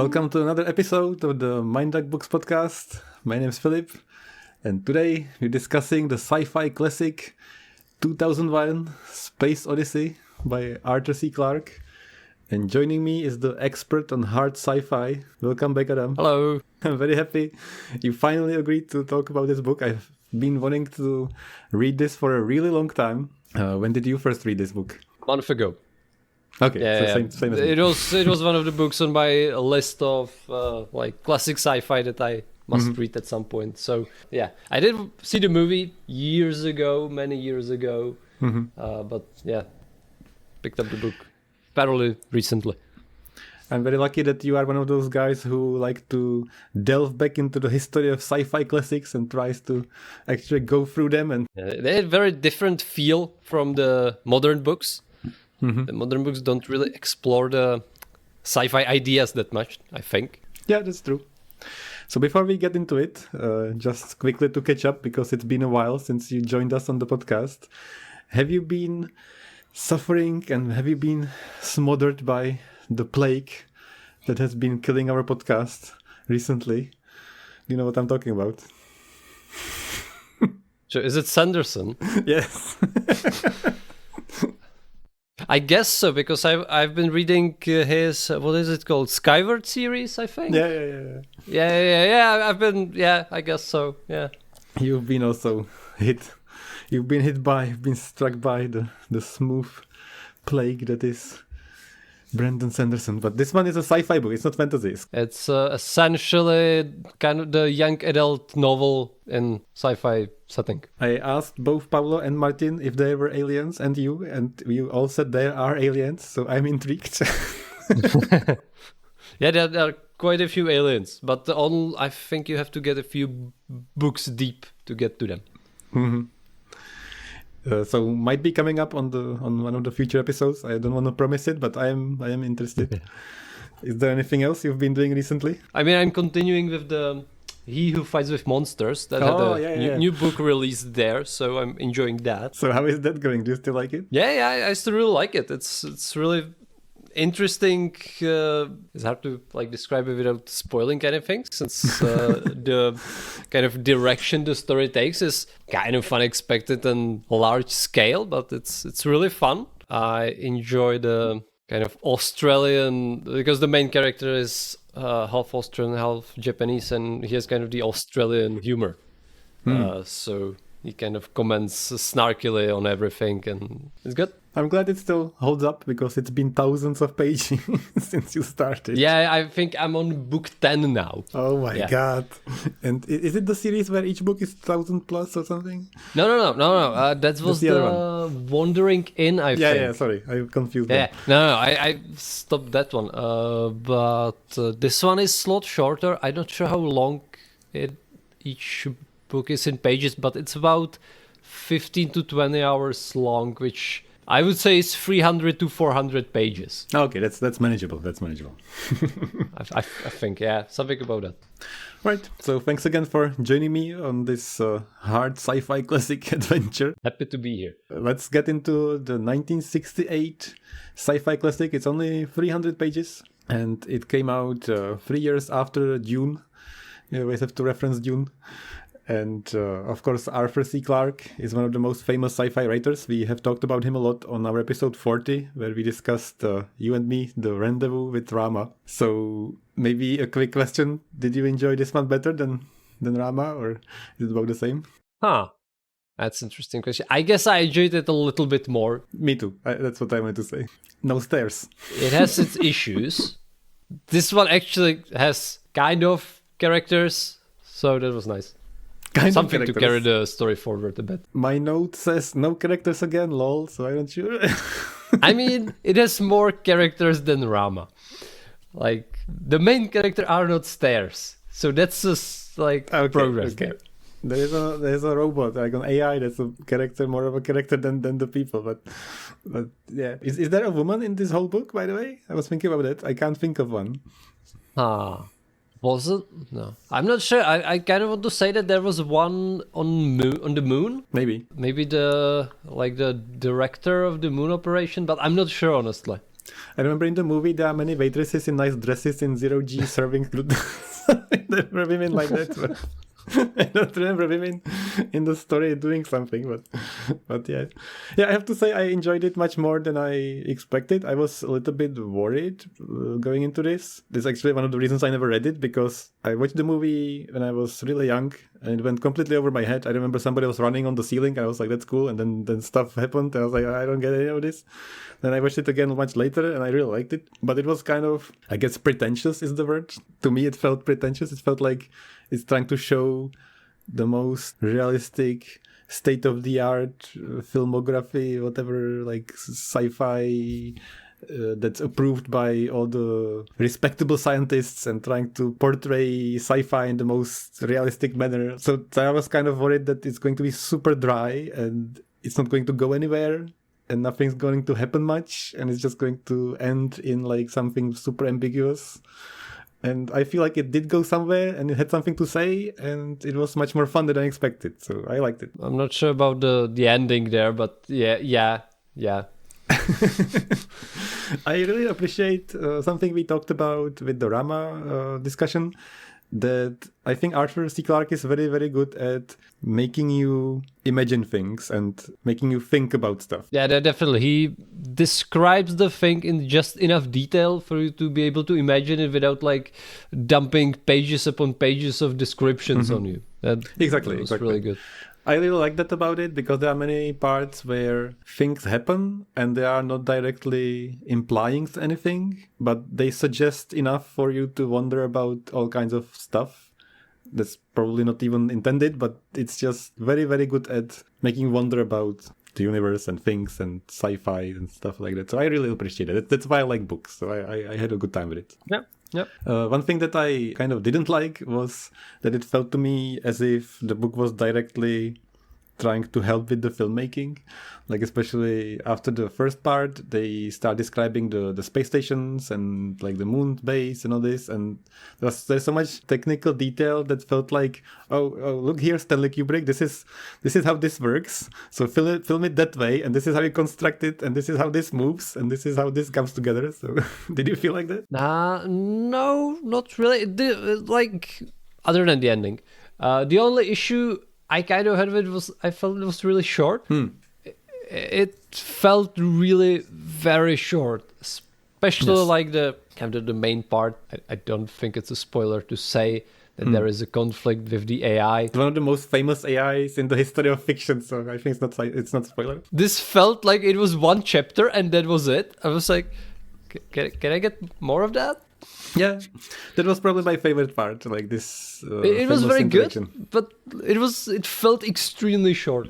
Welcome to another episode of the Mind Duck Books podcast. My name is Philip, and today we're discussing the sci-fi classic 2001 Space Odyssey by Arthur C. Clarke. And joining me is the expert on hard sci-fi. Welcome back, Adam. Hello. I'm very happy you finally agreed to talk about this book. I've been wanting to read this for a really long time. When did you first read this book? A month ago. Okay, Yeah, so yeah. same as me. It was one of the books on my list of like classic sci-fi that I must read at some point. So yeah, I did see the movie many years ago. But yeah, picked up the book fairly recently. I'm very lucky that you are one of those guys who like to delve back into the history of sci-fi classics and tries to actually go through them. And They had very different feel from the modern books. The modern books don't really explore the sci-fi ideas that much, I think. yeah, that's true. So before we get into it, just quickly to catch up, because it's been a while since you joined us on the podcast. Have you been suffering and have you been smothered by the plague that has been killing our podcast recently? Do you know what I'm talking about? So is it Sanderson? Yes. I guess so, because I've been reading his what is it called, Skyward series, I think. Yeah. I've been I guess so. Yeah. You've been also hit. You've been struck by the smooth plague that is Brandon Sanderson. But this one is a sci-fi book. It's not fantasy. It's essentially kind of the young adult novel in sci-fi setting. I asked both Paulo and Martin if they were aliens, and you all said there are aliens. So I'm intrigued. Yeah, there are quite a few aliens, but I think you have to get a few books deep to get to them. So might be coming up on one of the future episodes. I don't want to promise it, but I am interested. Is there anything else you've been doing recently? I mean, I'm continuing with the He Who Fights with Monsters. That had a new book released there, so I'm enjoying that. So how is that going? Do you still like it? Yeah, I still really like it. It's really interesting. It's hard to like describe it without spoiling anything, since the kind of direction the story takes is kind of unexpected and large scale, but it's really fun. I enjoy the kind of Australian, because the main character is half Australian, half Japanese, and he has kind of the Australian humor. So he kind of comments snarkily on everything, and it's good. I'm glad it still holds up, because it's been thousands of pages since you started. Yeah, I think I'm on book 10 now. Oh my god. And is it the series where each book is 1,000 plus or something? No. That was the Wandering Inn, I think. Yeah, sorry. I confused Yeah, them. no, I stopped that one. But this one is a lot shorter. I'm not sure how long each book is in pages, but it's about 15 to 20 hours long, which I would say is 300 to 400 pages. Okay, that's manageable. I think, yeah, something about that. Right. So thanks again for joining me on this hard sci-fi classic adventure. Happy to be here. Let's get into the 1968 sci-fi classic. It's only 300 pages, and it came out 3 years after Dune. You always have to reference Dune. And of course, Arthur C. Clarke is one of the most famous sci-fi writers. We have talked about him a lot on our episode 40, where we discussed, you and me, The Rendezvous with Rama. So maybe a quick question. Did you enjoy this one better than Rama, or is it about the same? That's an interesting question. I guess I enjoyed it a little bit more. Me too. That's what I meant to say. No stairs. It has its issues. This one actually has kind of characters, so that was nice. Something to carry the story forward a bit. My note says no characters again, lol, so I'm not sure. I mean, it has more characters than Rama. Like, the main character are not stairs, so that's just like progress there. There's a robot, like an AI that's a character, more of a character than the people, but yeah. Is there a woman in this whole book, by the way? I was thinking about it. I can't think of one. Was it? No. I'm not sure. I kind of want to say that there was one on the moon. Maybe the director of the moon operation, but I'm not sure, honestly. I remember in the movie there are many waitresses in nice dresses in zero G serving gluten. There were women like that. But I don't remember women in the story doing something, but yeah. I have to say I enjoyed it much more than I expected. I was a little bit worried going into this. This is actually one of the reasons I never read it, because I watched the movie when I was really young and it went completely over my head. I remember somebody was running on the ceiling. I was like, that's cool. And then stuff happened. I was like, I don't get any of this. Then I watched it again much later and I really liked it. But it was kind of, I guess, pretentious is the word. To me, it felt pretentious. It felt like it's trying to show the most realistic, state-of-the-art filmography, whatever, like sci-fi that's approved by all the respectable scientists, and trying to portray sci-fi in the most realistic manner. So I was kind of worried that it's going to be super dry and it's not going to go anywhere and nothing's going to happen much and it's just going to end in like something super ambiguous. And I feel like it did go somewhere and it had something to say and it was much more fun than I expected. So I liked it. I'm not sure about the ending there, but yeah. I really appreciate something we talked about with the Rama discussion, that I think Arthur C. Clarke is very, very good at making you imagine things and making you think about stuff. Yeah, definitely. He describes the thing in just enough detail for you to be able to imagine it without like dumping pages upon pages of descriptions on you. Exactly. That was really good. I really like that about it, because there are many parts where things happen and they are not directly implying anything, but they suggest enough for you to wonder about all kinds of stuff. That's probably not even intended, but it's just very, very good at making you wonder about the universe and things and sci-fi and stuff like that. So I really appreciate it. That's why I like books. So I had a good time with it. Yeah. Yep. One thing that I kind of didn't like was that it felt to me as if the book was directly trying to help with the filmmaking. Like, especially after the first part, they start describing the space stations and like the moon base and all this, and there's so much technical detail that felt like, oh look here, Stanley Kubrick, this is how this works, so film it that way, and this is how you construct it, and this is how this moves, and this is how this comes together. So did you feel like that? No, not really. Like, other than the ending, the only issue I kind of had with it was I felt it was really short. It felt really very short, especially like the main part. I don't think it's a spoiler to say that there is a conflict with the AI. It's one of the most famous AIs in the history of fiction, so I think it's not spoiler. This felt like it was one chapter and that was it. I was like, can I get more of that? Yeah, that was probably my favorite part. Like this, it was very good, but it felt extremely short.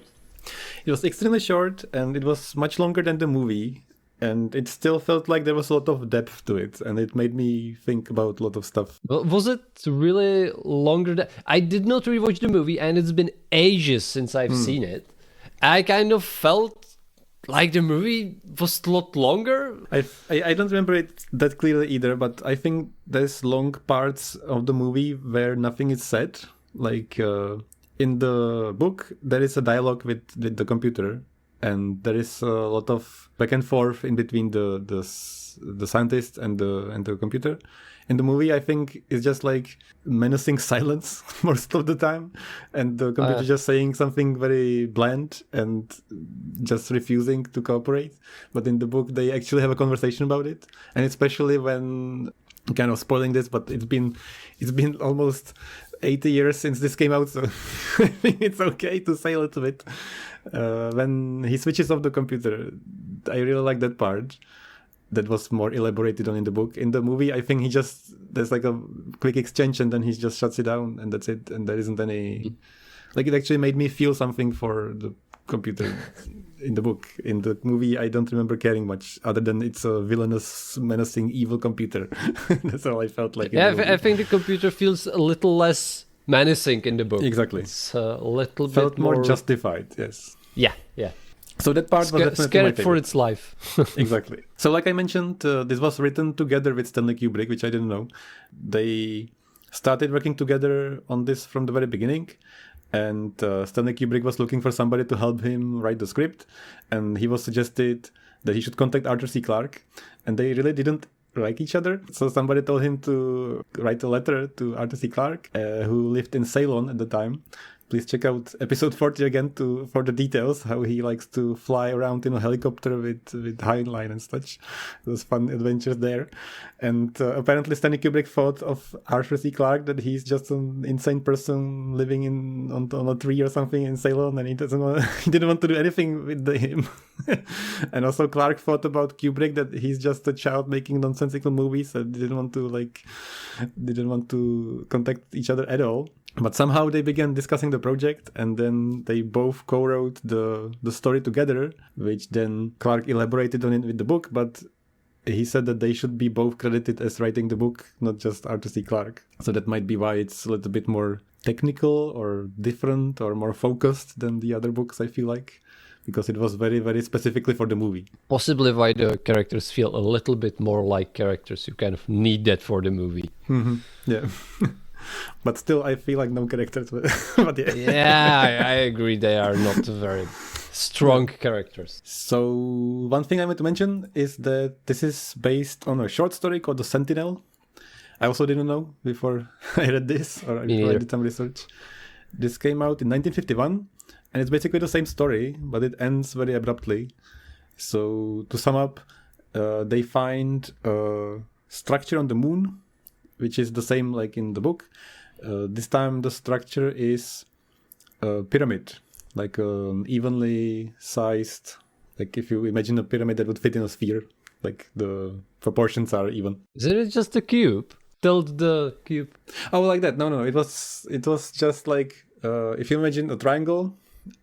It was extremely short, and it was much longer than the movie, and it still felt like there was a lot of depth to it, and it made me think about a lot of stuff. Well, was it really longer? I did not rewatch the movie, and it's been ages since I've seen it. I kind of felt like the movie was a lot longer. I don't remember it that clearly either, but I think there's long parts of the movie where nothing is said. Like in the book, there is a dialogue with the computer, and there is a lot of back and forth in between the scientist and the computer. In the movie, I think it's just like menacing silence most of the time, and the computer just saying something very bland and just refusing to cooperate. But in the book, they actually have a conversation about it, and especially when, kind of spoiling this, but it's been almost 80 years since this came out, so I think it's okay to say a little bit. When he switches off the computer, I really like that part. That was more elaborated on in the book. In the movie, I think there's like a quick exchange and then he just shuts it down and that's it. And there isn't any, like, it actually made me feel something for the computer in the book. In the movie, I don't remember caring much other than it's a villainous, menacing, evil computer. That's all I felt like. Yeah, I think the computer feels a little less menacing in the book. Exactly. It's a little felt bit more justified, yes. Yeah. So that part was definitely scared my favorite. for its life. Exactly. So like I mentioned, this was written together with Stanley Kubrick, which I didn't know. They started working together on this from the very beginning. And Stanley Kubrick was looking for somebody to help him write the script. And he was suggested that he should contact Arthur C. Clarke, and they really didn't like each other. So somebody told him to write a letter to Arthur C. Clarke, who lived in Ceylon at the time. Please check out episode 40 again for the details, how he likes to fly around in a helicopter with Heinlein and such. Those fun adventures there. And apparently Stanley Kubrick thought of Arthur C. Clarke that he's just an insane person living on a tree or something in Ceylon, and he didn't want to do anything with him. And also Clarke thought about Kubrick that he's just a child making nonsensical movies and didn't want to contact each other at all. But somehow they began discussing the project, and then they both co-wrote the story together, which then Clarke elaborated on it with the book, but he said that they should be both credited as writing the book, not just Arthur C. Clarke. So that might be why it's a little bit more technical or different or more focused than the other books, I feel like, because it was very, very specifically for the movie. Possibly why the characters feel a little bit more like characters. You kind of need that for the movie. Mm-hmm. Yeah. But still, I feel like no characters. But yeah, yeah, I agree. They are not very strong characters. So one thing I want to mention is that this is based on a short story called The Sentinel. I also didn't know before I read this, or before I did some research. This came out in 1951, and it's basically the same story, but it ends very abruptly. So to sum up, they find a structure on the moon, which is the same like in the book. This time the structure is a pyramid, like an evenly sized, like if you imagine a pyramid that would fit in a sphere, like the proportions are even. Isn't it just a cube? Tilt the cube. Oh, like that? No. It was just like, if you imagine a triangle,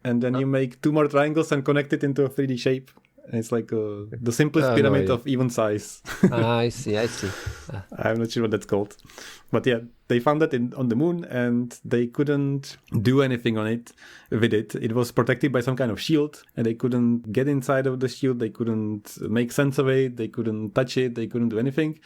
and then you make two more triangles and connect it into a 3D shape. And it's like the simplest pyramid of even size. I see. I'm not sure what that's called. But yeah, they found that on the moon, and they couldn't do anything with it. It was protected by some kind of shield, and they couldn't get inside of the shield. They couldn't make sense of it. They couldn't touch it. They couldn't do anything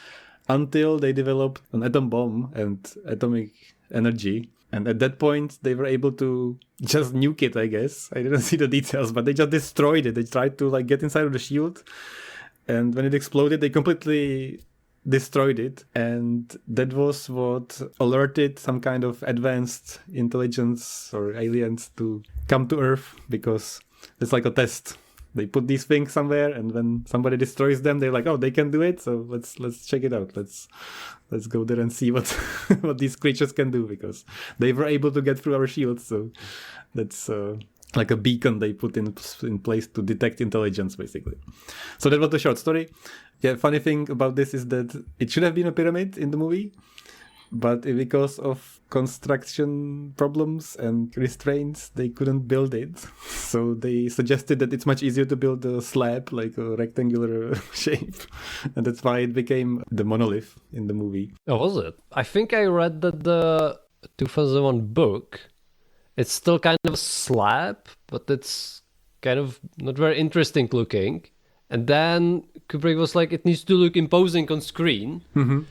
until they developed an atom bomb and atomic energy. And at that point, they were able to just nuke it, I guess. I didn't see the details, but they just destroyed it. They tried to like get inside of the shield. And when it exploded, they completely destroyed it. And that was what alerted some kind of advanced intelligence or aliens to come to Earth, because it's like a test. They put these things somewhere, and when somebody destroys them, they're like, "Oh, they can do it. So let's check it out. Let's go there and see what what these creatures can do," because they were able to get through our shields. So that's like a beacon they put in place to detect intelligence, basically. So that was the short story. Yeah, funny thing about this is that it should have been a pyramid in the movie, but because of construction problems and restraints, they couldn't build it. So they suggested that it's much easier to build a slab, like a rectangular shape. And that's why it became the monolith in the movie. Oh, was it? I think I read that the 2001 book, it's still kind of a slab, but it's kind of not very interesting looking. And then Kubrick was like, it needs to look imposing on screen. Mm-hmm.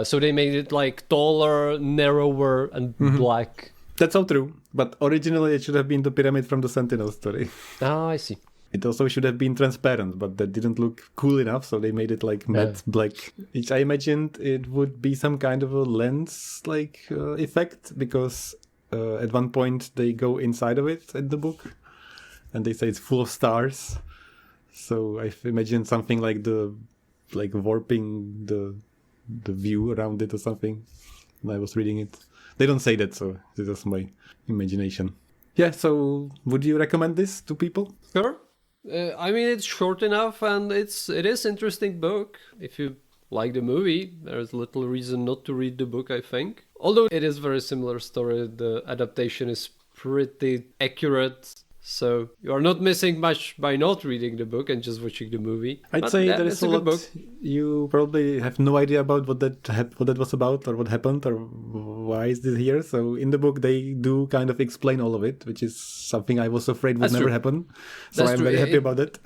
So they made it like taller, narrower, and black. That's all true. But originally it should have been the pyramid from the Sentinel story. Oh, I see. It also should have been transparent, but that didn't look cool enough, so they made it like matte black. Which I imagined it would be some kind of a lens effect, because at one point they go inside of it in the book, and they say it's full of stars. So I imagined something like warping the view around it or something when I was reading it. They don't say that, so this is my imagination. Yeah, so would you recommend this to people? Sure. I mean, it's short enough, and it is interesting book. If you like the movie, there's little reason not to read the book, I think. Although it is very similar story, the adaptation is pretty accurate. So you are not missing much by not reading the book and just watching the movie. I'd say there is a lot book. You probably have no idea about what that was about, or what happened, or why is this here. So in the book they do kind of explain all of it, which is something I was afraid would never happen. So I'm very happy about it.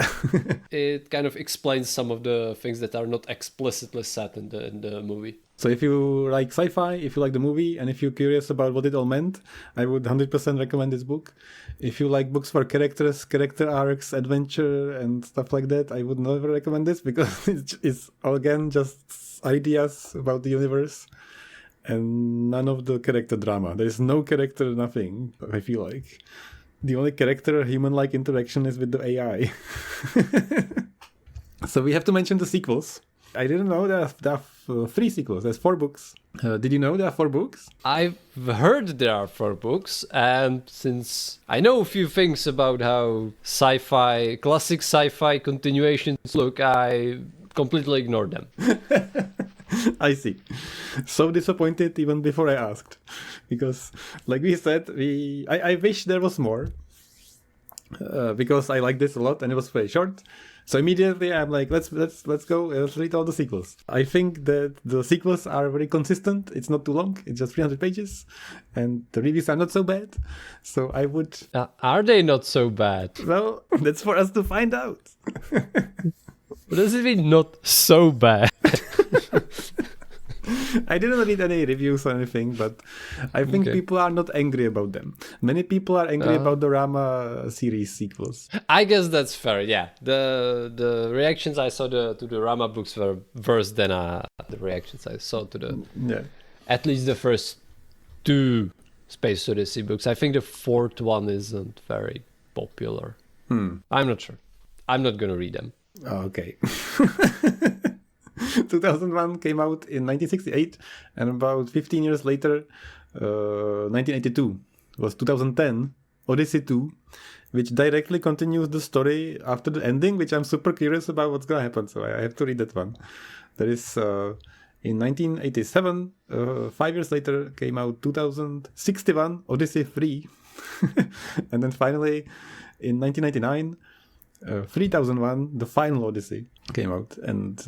It kind of explains some of the things that are not explicitly said in the movie. So if you like sci-fi, if you like the movie, and if you're curious about what it all meant, I would 100% recommend this book. If you like books for characters, character arcs, adventure, and stuff like that, I would never recommend this because it's again just ideas about the universe and none of the character drama. There is no character, nothing, I feel like. The only character, human-like interaction is with the AI. So we have to mention the sequels. I didn't know there are 3 sequels. There's 4 books. Did you know there are 4 books? I've heard there are 4 books, and since I know a few things about how classic sci-fi continuations look, I completely ignored them. I see. So disappointed even before I asked. Because, like we said, I wish there was more. Because I like this a lot and it was very short. So immediately I'm like, let's go, let's read all the sequels. I think that the sequels are very consistent. It's not too long. It's just 300 pages. And the reviews are not so bad. So I would... Are they not so bad? Well, that's for us to find out. What does it mean not so bad? I didn't read any reviews or anything, but I think people are not angry about them. Many people are angry about the Rama series sequels. I guess that's fair, yeah. The reactions I saw to the Rama books were worse than the reactions I saw to at least the first 2 Space Odyssey books. I think the 4th one isn't very popular. I'm not sure. I'm not going to read them. Okay. 2001 came out in 1968, and about 15 years later, 1982, was 2010, Odyssey 2, which directly continues the story after the ending, which I'm super curious about what's gonna happen, so I have to read that one. There is, in 1987, 5 years later, came out 2061, Odyssey 3, and then finally, in 1999, 3001, The Final Odyssey, came out. And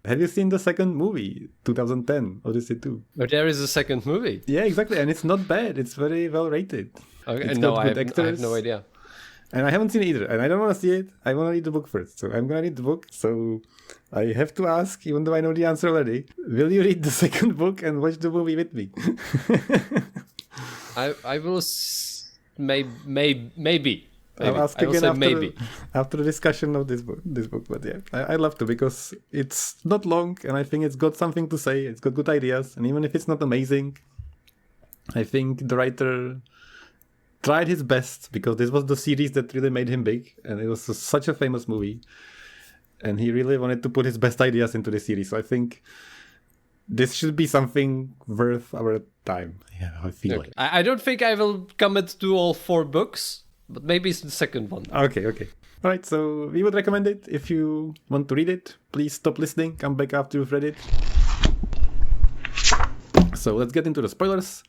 have you seen the second movie, 2010, Odyssey 2? But there is a second movie. Yeah, exactly. And it's not bad. It's very well rated. Okay, It's no, got good actors. I have no idea. And I haven't seen it either. And I don't want to see it. I want to read the book first. So I'm going to read the book. So I have to ask, even though I know the answer already, will you read the second book and watch the movie with me? I will maybe. I'll ask I will again say after the discussion of this book. But yeah, I love to because it's not long and I think it's got something to say. It's got good ideas, and even if it's not amazing, I think the writer tried his best because this was the series that really made him big, and it was such a famous movie, and he really wanted to put his best ideas into the series. So I think this should be something worth our time. Yeah, I feel like. I don't think I will commit to all 4 books. But maybe it's the second one. Okay. All right, so we would recommend it. If you want to read it, please stop listening. Come back after you've read it. So let's get into the spoilers.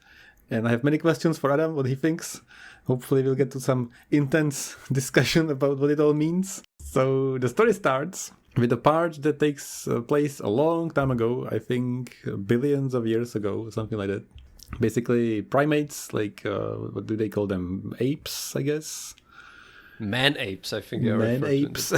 And I have many questions for Adam, what he thinks. Hopefully we'll get to some intense discussion about what it all means. So the story starts with a part that takes place a long time ago. I think billions of years ago, something like that. Basically, primates, like, what do they call them? Apes, I guess? Man-apes, I think. Man-apes.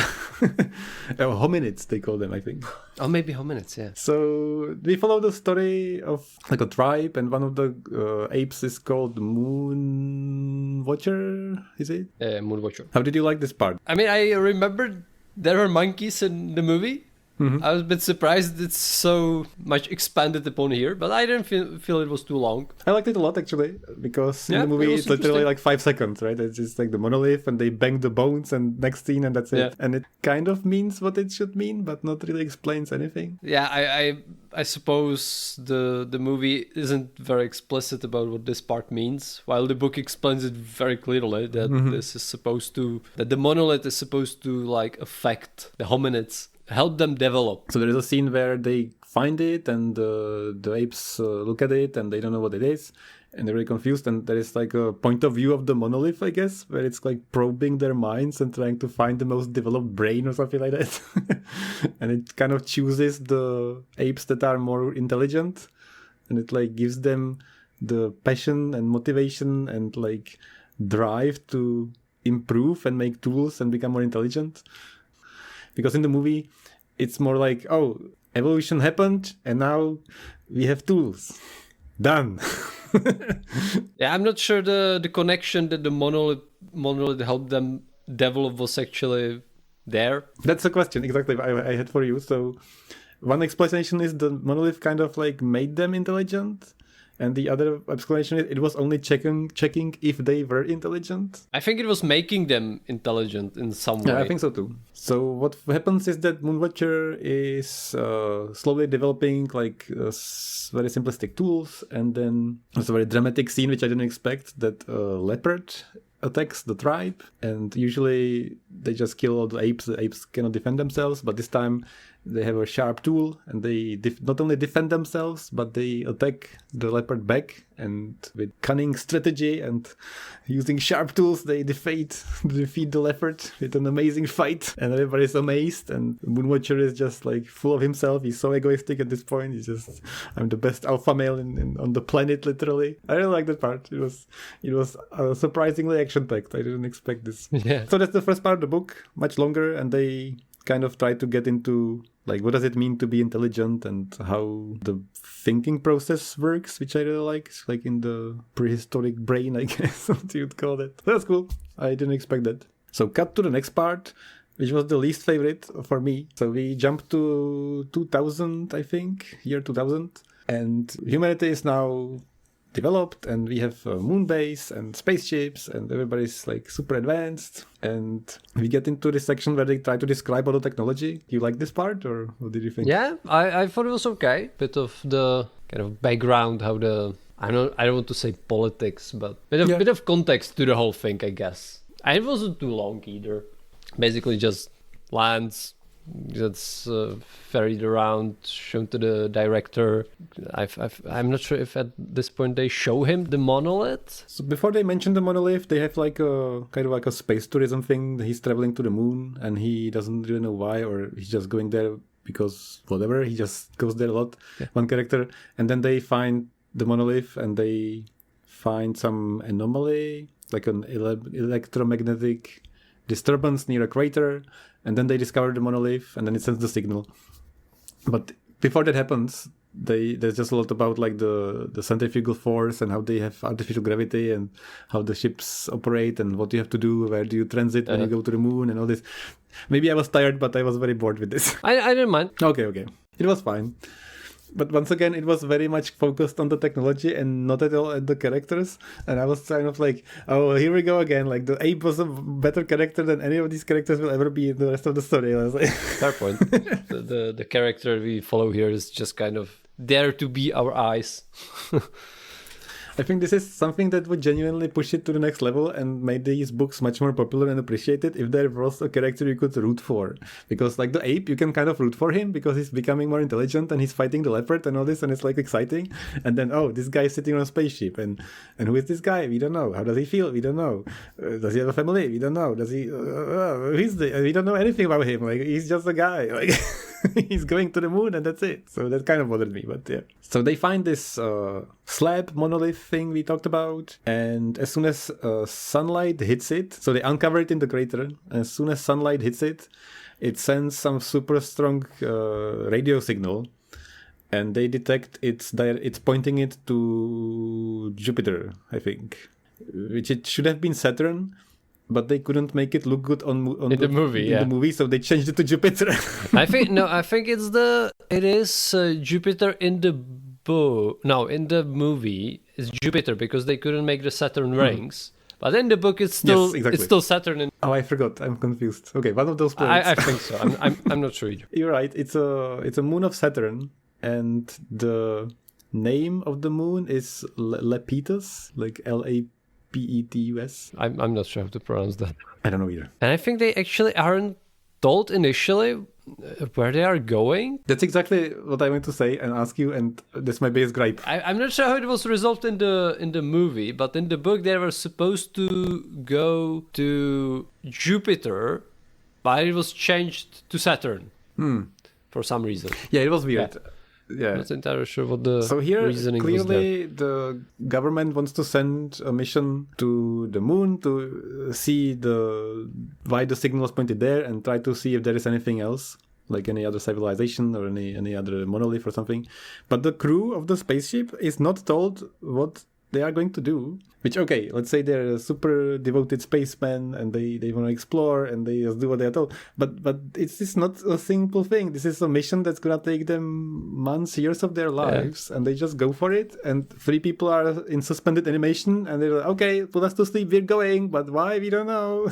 Hominids, they call them, I think. Oh, maybe hominids, yeah. So, we follow the story of, like, a tribe, and one of the apes is called Moon Watcher, is it? Moon Watcher. How did you like this part? I mean, I remember there are monkeys in the movie. Mm-hmm. I was a bit surprised it's so much expanded upon here, but I didn't feel it was too long. I liked it a lot, actually, because in the movie it's literally like 5 seconds, right? It's just like the monolith and they bang the bones and next scene and that's it. Yeah. And it kind of means what it should mean, but not really explains anything. Yeah, I suppose the movie isn't very explicit about what this part means, while the book explains it very clearly that this is supposed to, that the monolith is supposed to like affect the hominids, help them develop. So there is a scene where they find it and the apes look at it and they don't know what it is and they're really confused, and there is like a point of view of the monolith, I guess, where it's like probing their minds and trying to find the most developed brain or something like that. And it kind of chooses the apes that are more intelligent, and it like gives them the passion and motivation and like drive to improve and make tools and become more intelligent. Because in the movie, it's more like, oh, evolution happened, and now we have tools. Done. Yeah, I'm not sure the connection that the monolith helped them develop was actually there. That's a question exactly I had for you. So one explanation is the monolith kind of like made them intelligent, and the other explanation is it was only checking if they were intelligent. I think it was making them intelligent in some way. Yeah, I think so too. So what happens is that Moonwatcher is slowly developing like very simplistic tools, and then there's a very dramatic scene which I didn't expect, that leopard attacks the tribe, and usually they just kill all the apes. The apes cannot defend themselves, but this time they have a sharp tool, and they not only defend themselves, but they attack the leopard back, and with cunning strategy and using sharp tools, they defeat the leopard with an amazing fight, and everybody's amazed, and Moonwatcher is just like full of himself. He's so egoistic at this point. He's just, I'm the best alpha male on the planet, literally. I really like that part. It was surprisingly action-packed. I didn't expect this. Yeah. So that's the first part of the book, much longer, and they kind of try to get into like what does it mean to be intelligent and how the thinking process works, which I really like. It's like in the prehistoric brain, I guess, what you'd call it. That's cool. I didn't expect that. So cut to the next part, which was the least favorite for me. So we jumped to 2000, I think, year 2000, and humanity is now developed, and we have a moon base and spaceships, and everybody's like super advanced, and we get into this section where they try to describe all the technology. You like this part, or what did you think? Yeah, I thought it was okay. Bit of the kind of background, how the I don't want to say politics, but bit of context to the whole thing, I guess. And it wasn't too long either. Basically just lands that's ferried around, shown to the director. I'm not sure if at this point they show him the monolith. So before they mention the monolith, they have like a kind of like a space tourism thing. He's traveling to the moon, and he doesn't really know why, or he's just going there because whatever. He just goes there a lot. Yeah. One character, and then they find the monolith, and they find some anomaly, like an electromagnetic disturbance near a crater, and then they discover the monolith, and then it sends the signal. But before that happens, there's just a lot about like the centrifugal force and how they have artificial gravity and how the ships operate and what you have to do, where do you transit when you go to the moon and all this. Maybe I was tired, but I was very bored with this. I didn't mind. Okay. It was fine. But once again, it was very much focused on the technology and not at all at the characters. And I was kind of like, oh, here we go again. Like the ape was a better character than any of these characters will ever be in the rest of the story. I was like, fair point. The character we follow here is just kind of there to be our eyes. I think this is something that would genuinely push it to the next level and made these books much more popular and appreciated if there was a character you could root for. Because like the ape, you can kind of root for him because he's becoming more intelligent and he's fighting the leopard and all this, and it's like exciting. And then, oh, this guy is sitting on a spaceship, and who is this guy? We don't know. How does he feel? We don't know. Does he have a family? We don't know. Does he? We don't know anything about him. Like, he's just a guy. Like, he's going to the moon and that's it. So that kind of bothered me, but yeah. So they find this slab monolith thing we talked about, and as soon as sunlight hits it, so they uncover it in the crater, and as soon as sunlight hits it, it sends some super strong radio signal, and they detect it's pointing it to Jupiter, I think, which it should have been Saturn, but they couldn't make it look good on the movie, so they changed it to Jupiter. I think it is Jupiter in the book. No, in the movie it's Jupiter because they couldn't make the Saturn rings. But in the book it's still it's still Saturn. Oh, I forgot. I'm confused. Okay, one of those planets. I think so. I'm not sure either. You're right. It's a moon of Saturn, and the name of the moon is Lepidus, like Lapetus. I'm not sure how to pronounce that. I don't know either. And I think they actually aren't told initially where they are going. That's exactly what I want to say and ask you, and that's my biggest gripe. I'm not sure how it was resolved in the movie, but in the book they were supposed to go to Jupiter, but it was changed to Saturn for some reason. Yeah, it was weird. Yeah. I'm not entirely sure what the so here, reasoning clearly, was the government wants to send a mission to the moon to see why the signal was pointed there and try to see if there is anything else. like any other civilization or any other monolith or something. But the crew of the spaceship is not told what they are going to do. Which, okay, let's say they're super devoted spacemen and they want to explore and they just do what they're told. But it's not a simple thing. This is a mission that's going to take them months, years of their lives. And they just go for it. And 3 people are in suspended animation and they're like, okay, put us to sleep, we're going. But why? We don't know.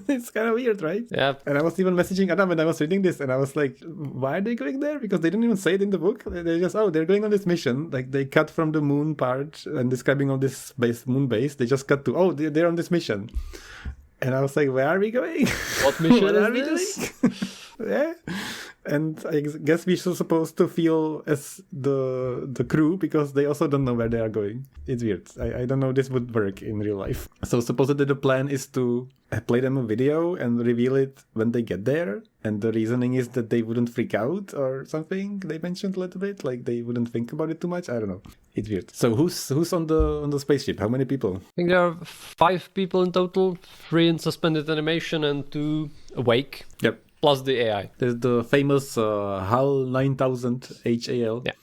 It's kind of weird, right? Yeah. And I was even messaging Adam when I was reading this and I was like, why are they going there? Because they didn't even say it in the book. They just, they're going on this mission. Like they cut from the moon part and describing all this moon base. They just cut to, they're on this mission. And I was like, where are we going? What mission what are is we this? doing? Yeah. And I guess we're supposed to feel as the crew because they also don't know where they are going. It's weird. I don't know this would work in real life. So supposedly the plan is to play them a video and reveal it when they get there. And the reasoning is that they wouldn't freak out or something. They mentioned a little bit, like they wouldn't think about it too much. I don't know. It's weird. So who's on the spaceship? How many people? I think there are 5 people in total, 3 in suspended animation and 2 awake. Yep. Plus the AI. There's the famous HAL 9000 HAL. Yeah.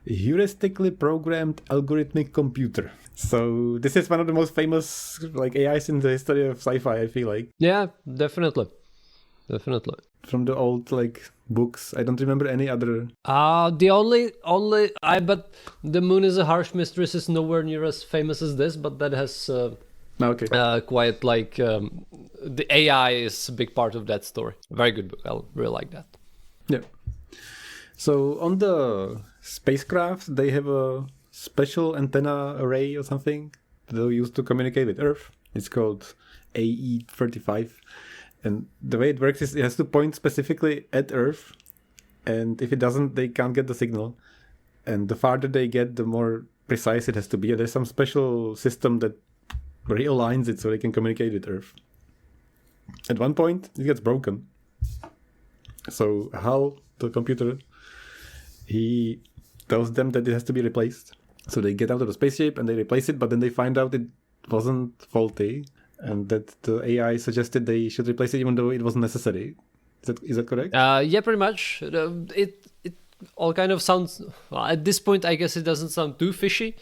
Heuristically programmed algorithmic computer. So this is one of the most famous like AIs in the history of sci-fi, I feel like. Yeah, definitely. From the old like books, I don't remember any other. The only but the moon is a harsh mistress is nowhere near as famous as this, but that has quite like the AI is a big part of that story. Very good book. I really like that. Yeah. So on the spacecraft, they have a special antenna array or something that they use to communicate with Earth. It's called AE35. And the way it works is it has to point specifically at Earth. And if it doesn't, they can't get the signal. And the farther they get, the more precise it has to be. And there's some special system that realigns it so they can communicate with Earth. At one point, it gets broken. So HAL, the computer, he tells them that it has to be replaced. So they get out of the spaceship and they replace it, but then they find out it wasn't faulty and that the AI suggested they should replace it even though it wasn't necessary. Is that correct? Yeah, pretty much. It all kind of sounds... Well, at this point, I guess it doesn't sound too fishy.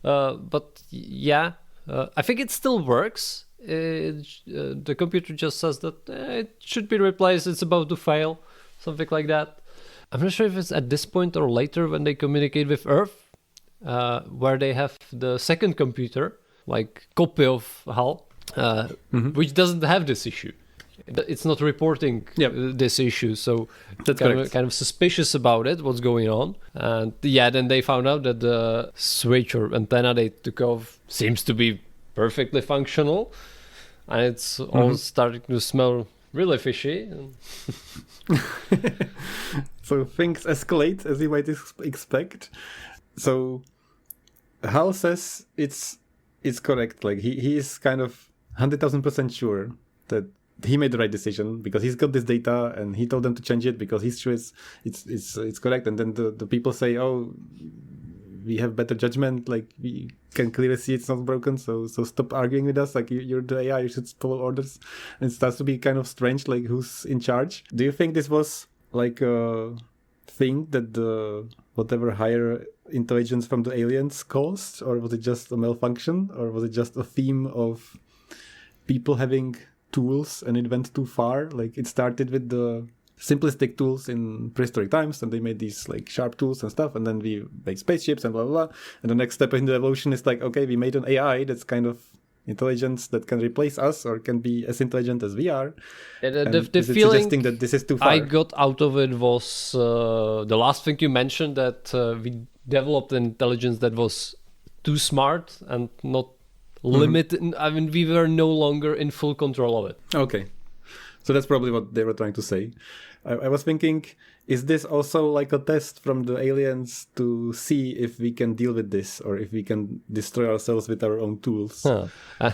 But yeah, I think it still works. The computer just says that it should be replaced, it's about to fail, something like that. I'm not sure if it's at this point or later when they communicate with Earth, where they have the second computer, like copy of HAL, which doesn't have this issue. It's not reporting this issue, so that's kind of suspicious about it, what's going on. And yeah, then they found out that the switch or antenna they took off seems to be perfectly functional, and it's all starting to smell really fishy. So things escalate as you might expect. So Hal says it's correct. Like he is kind of 100,000% sure that he made the right decision because he's got this data and he told them to change it because he's sure it's correct. And then the people say, oh, we have better judgment. Like we can clearly see it's not broken. So stop arguing with us. Like you're the AI, you should follow orders. And it starts to be kind of strange. Like who's in charge? Do you think this was like a thing that the whatever higher intelligence from the aliens caused, or was it just a malfunction, or was it just a theme of people having tools and it went too far? Like it started with the simplistic tools in prehistoric times and they made these like sharp tools and stuff, and then we made spaceships and blah blah blah, and the next step in the evolution is like, okay, we made an AI that's kind of intelligence that can replace us or can be as intelligent as we are. The feeling suggesting that this is too far? I got out of it was the last thing you mentioned, that we developed an intelligence that was too smart and not limited. I mean, we were no longer in full control of it. Okay. So that's probably what they were trying to say. I was thinking, is this also like a test from the aliens to see if we can deal with this or if we can destroy ourselves with our own tools?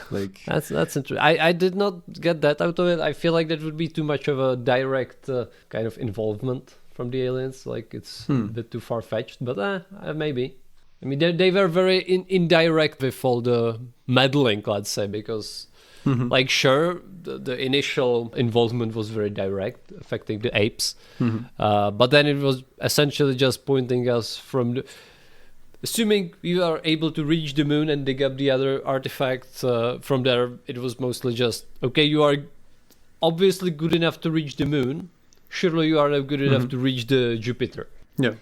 Like that's interesting. I did not get that out of it. I feel like that would be too much of a direct kind of involvement from the aliens. Like it's a bit too far-fetched, but maybe. I mean, they were very indirect with all the meddling, let's say, because Like, sure, the initial involvement was very direct, affecting the apes, but then it was essentially just pointing us from the... Assuming we are able to reach the moon and dig up the other artifacts from there, it was mostly just, okay, you are obviously good enough to reach the moon. Surely you are not good enough to reach the Jupiter. Yeah.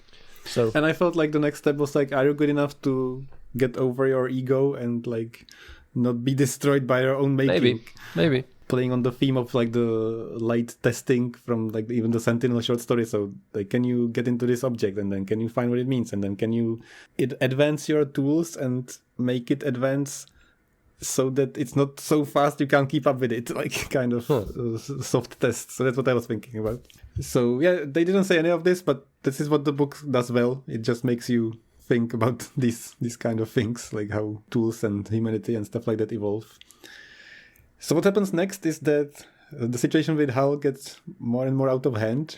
So, and I felt like the next step was like, are you good enough to get over your ego and like not be destroyed by your own making? Maybe. Playing on the theme of like the light testing from like even the Sentinel short story. So like, can you get into this object and then can you find what it means? And then can you advance your tools and make it advance so that it's not so fast you can't keep up with it, like kind of soft test. So that's what I was thinking about. So yeah, they didn't say any of this, but this is what the book does well. It just makes you think about these kind of things, like how tools and humanity and stuff like that evolve. So what happens next is that the situation with Hal gets more and more out of hand,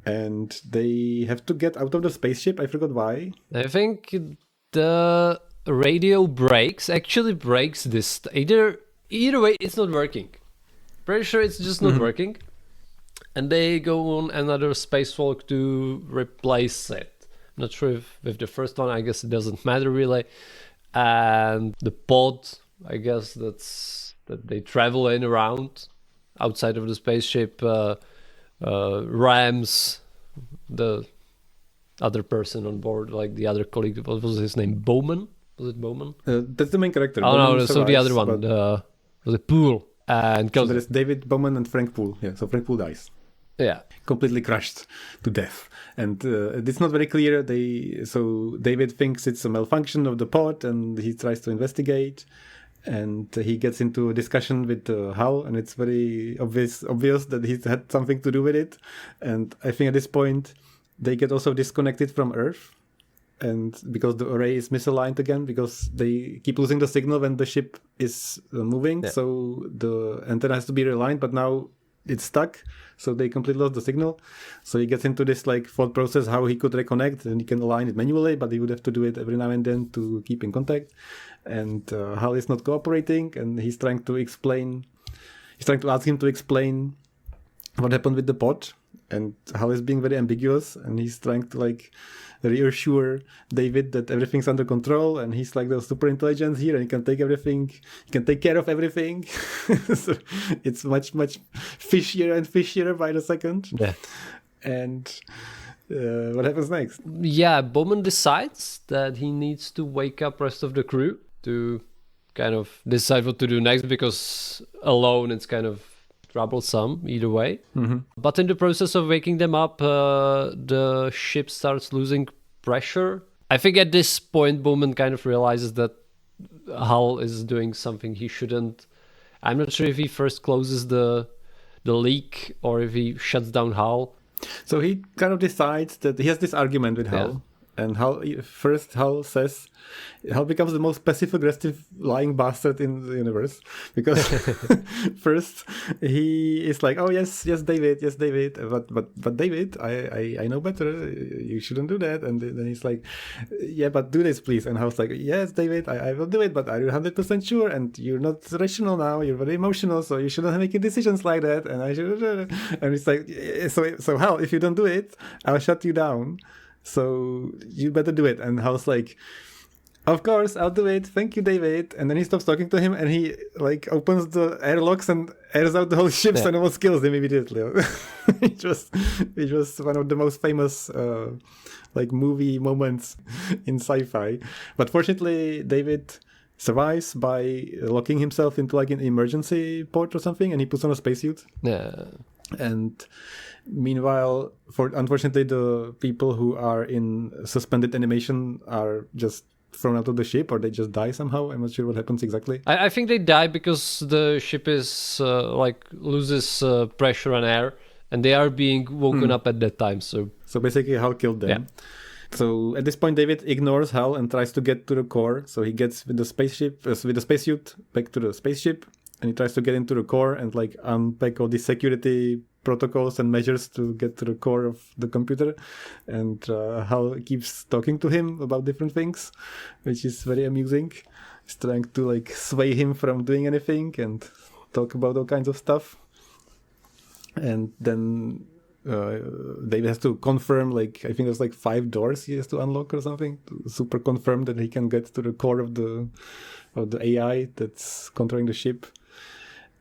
and they have to get out of the spaceship. I forgot why. I think the radio actually breaks this. Either way, it's not working. Pretty sure it's just not working. And they go on another spacewalk to replace it. I'm not sure if with the first one, I guess it doesn't matter really. And the pod, I guess that they travel in around outside of the spaceship, rams the other person on board, like the other colleague. What was his name? Bowman? Was it Bowman? That's the main character. Oh Bowman no, so the other one was it Poole? And so there is David Bowman and Frank Poole. Yeah, so Frank Poole dies. Yeah, completely crushed to death, and it's not very clear. So David thinks it's a malfunction of the pod, and he tries to investigate. And he gets into a discussion with Hal, and it's very obvious that he's had something to do with it. And I think at this point, they get also disconnected from Earth, and because the array is misaligned again, because they keep losing the signal when the ship is moving. Yeah. So the antenna has to be realigned, but now it's stuck. So they completely lost the signal. So he gets into this like thought process how he could reconnect, and he can align it manually, but he would have to do it every now and then to keep in contact. And Hal is not cooperating, and he's trying to ask him to explain what happened with the pod. And Hal is being very ambiguous, and he's trying to like reassure David that everything's under control, and he's like the super intelligence here, and he can take everything, he can take care of everything. So it's much fishier and fishier by the second. Yeah. And what happens next? Yeah, Bowman decides that he needs to wake up rest of the crew to kind of decide what to do next, because alone it's kind of troublesome either way. But in the process of waking them up, the ship starts losing pressure. I think at this point Bowman kind of realizes that Hal is doing something he shouldn't. I'm not sure if he first closes the leak or if he shuts down Hal. So he kind of decides that he has this argument with Hal. And Hal says, Hal becomes the most passive-aggressive lying bastard in the universe, because first he is like, oh yes, David, but David, I know better. You shouldn't do that. And then he's like, yeah, but do this, please. And Hal's like, yes, David, I will do it, but are you 100% sure? And you're not rational now. You're very emotional, so you shouldn't make decisions like that. And I should. And it's like, so Hal, if you don't do it, I'll shut you down. So you better do it. And Hal's like, of course, I'll do it. Thank you, David. And then he stops talking to him, and he like opens the airlocks and airs out the whole ship, and almost kills him immediately. It was one of the most famous like movie moments in sci-fi. But fortunately, David survives by locking himself into like an emergency port or something, and he puts on a spacesuit. Yeah. And meanwhile, unfortunately, the people who are in suspended animation are just thrown out of the ship, or they just die somehow. I'm not sure what happens exactly. I think they die because the ship is loses pressure and air, and they are being woken up at that time. So basically, Hal killed them. Yeah. So at this point, David ignores Hal and tries to get to the core. So he gets with the spacesuit back to the spaceship, and he tries to get into the core and like unpack all the security protocols and measures to get to the core of the computer. And Hal keeps talking to him about different things, which is very amusing. He's trying to like sway him from doing anything, and talk about all kinds of stuff. And then David has to confirm, like, I think there's like 5 doors he has to unlock or something to super confirm that he can get to the core of the AI that's controlling the ship.